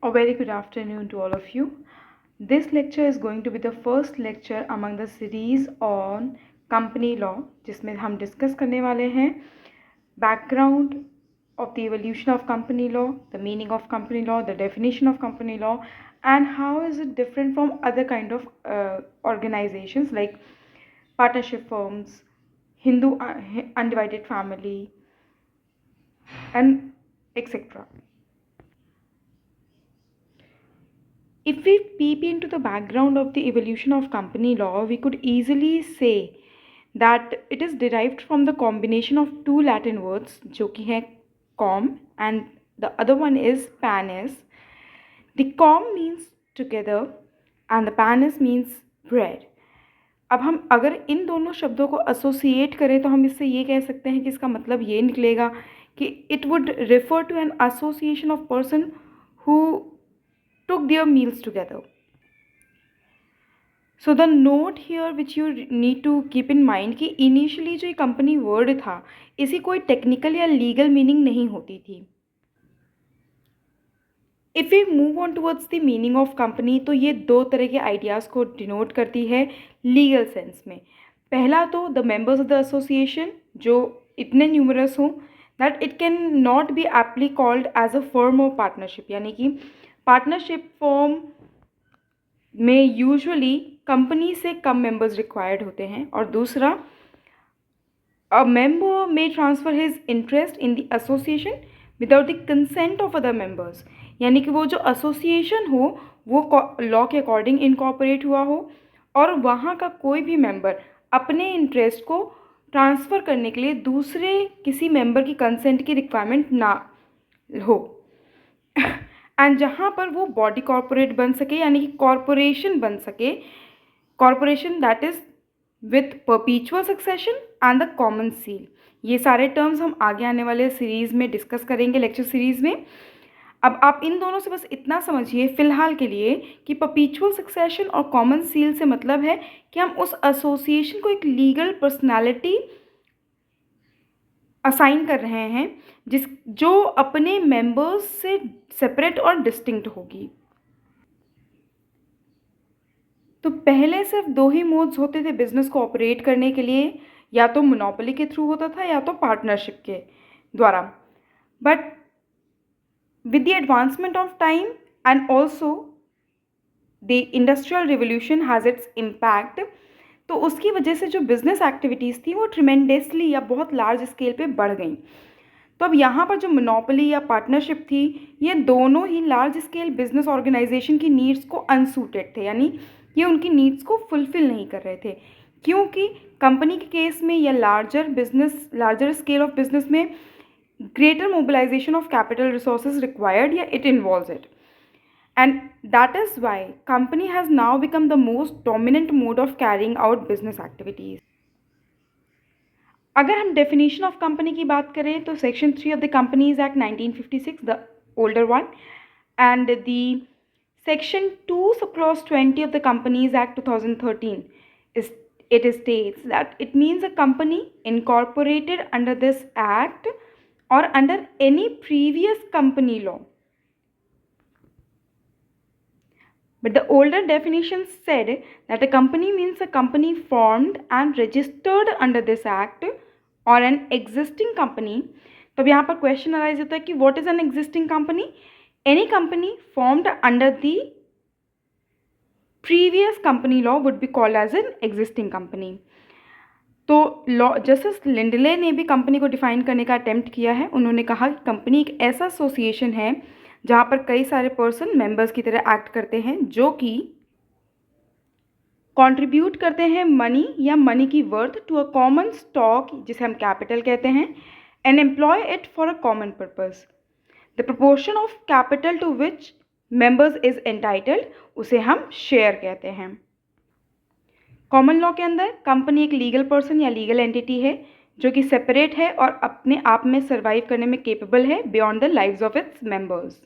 A very good afternoon to all of you. This lecture is going to be the first lecture among the series on company law, जिसमें हम discuss करने वाले हैं background of the evolution of company law, the meaning of company law, the definition of company law, and how is it different from other kind of organizations like partnership firms, Hindu undivided family, and etc. If we peep into the background of the evolution of company law, we could easily say that it is derived from the combination of two Latin words, जो कि है com and the other one is panis. The com means together and the panis means bread. अब हम अगर इन दोनों शब्दों को associate करें तो हम इससे ये कह सकते हैं कि इसका मतलब ये निकलेगा कि it would refer to an association of person who took their meals together. So the note here which you need to keep in mind कि initially जो ये company word था इसी कोई technical या legal meaning नहीं होती थी. If we move on towards the meaning of company तो ये दो तरह के ideas को denote करती है legal sense में. पहला तो the members of the association जो इतने numerous हों that it can not be aptly called as a firm or partnership, यानी कि पार्टनरशिप फॉर्म में यूजुअली कंपनी से कम मेंबर्स रिक्वायर्ड होते हैं. और दूसरा, a member may transfer his interest in the association without the consent of other members, यानी कि वो जो एसोसिएशन हो वो लॉ के अकॉर्डिंग इनकॉर्पोरेट हुआ हो और वहाँ का कोई भी मेंबर अपने इंटरेस्ट को ट्रांसफ़र करने के लिए दूसरे किसी मेंबर की कंसेंट की रिक्वायरमेंट ना हो एंड जहाँ पर वो बॉडी कॉर्पोरेट बन सके, यानी कि कॉर्पोरेशन बन सके, corporation that is with परपीचुअल succession and the common seal. ये सारे टर्म्स हम आगे आने वाले सीरीज़ में डिस्कस करेंगे, लेक्चर सीरीज़ में. अब आप इन दोनों से बस इतना समझिए फ़िलहाल के लिए कि परपीचुअल सक्सेशन और कॉमन सील से मतलब है कि हम उस एसोसिएशन को एक लीगल पर्सनैलिटी असाइन कर रहे हैं जो अपने मेंबर्स से सेपरेट और डिस्टिंक्ट होगी. तो पहले सिर्फ दो ही मोड्स होते थे बिजनेस को ऑपरेट करने के लिए, या तो मोनोपोली के थ्रू होता था या तो पार्टनरशिप के द्वारा. But with the advancement of time and also the industrial revolution has its impact, तो उसकी वजह से जो बिज़नेस एक्टिविटीज़ थी वो ट्रिमेंडसली या बहुत लार्ज स्केल पे बढ़ गई. तो अब यहाँ पर जो मोनोपोली या पार्टनरशिप थी ये दोनों ही लार्ज स्केल बिजनेस ऑर्गेनाइजेशन की नीड्स को अनसूटेड थे, यानी ये उनकी नीड्स को फुलफ़िल नहीं कर रहे थे, क्योंकि कंपनी के केस में या लार्जर स्केल ऑफ बिजनेस में greater mobilisation of capital resources required या it involves it. And that is why company has now become the most dominant mode of carrying out business activities. अगर हम definition of company की बात करें तो section 3 of the Companies Act 1956, the older one, and the section 2 subclause 20 of the Companies Act 2013 it states that it means a company incorporated under this act or under any previous company law. But the older definition said that a company means a company formed and registered under this act or an existing company. तो अब यहाँ पर question arise होता है कि what is an existing company? Any company formed under the previous company law would be called as an existing company. तो law justice Lindley ने भी कंपनी को डिफाइन करने का अटेम्प्ट किया है. उन्होंने कहा कि कंपनी एक ऐसा एसोसिएशन है जहाँ पर कई सारे पर्सन मेंबर्स की तरह एक्ट करते हैं जो कि कंट्रीब्यूट करते हैं मनी या मनी की worth to a common stock जिसे हम कैपिटल कहते हैं and employ it for a common purpose. The proportion of capital to which members is entitled उसे हम शेयर कहते हैं. कॉमन लॉ के अंदर कंपनी एक लीगल पर्सन या लीगल एंटिटी है जो कि सेपरेट है और अपने आप में सर्वाइव करने में केपेबल है beyond the lives of its members.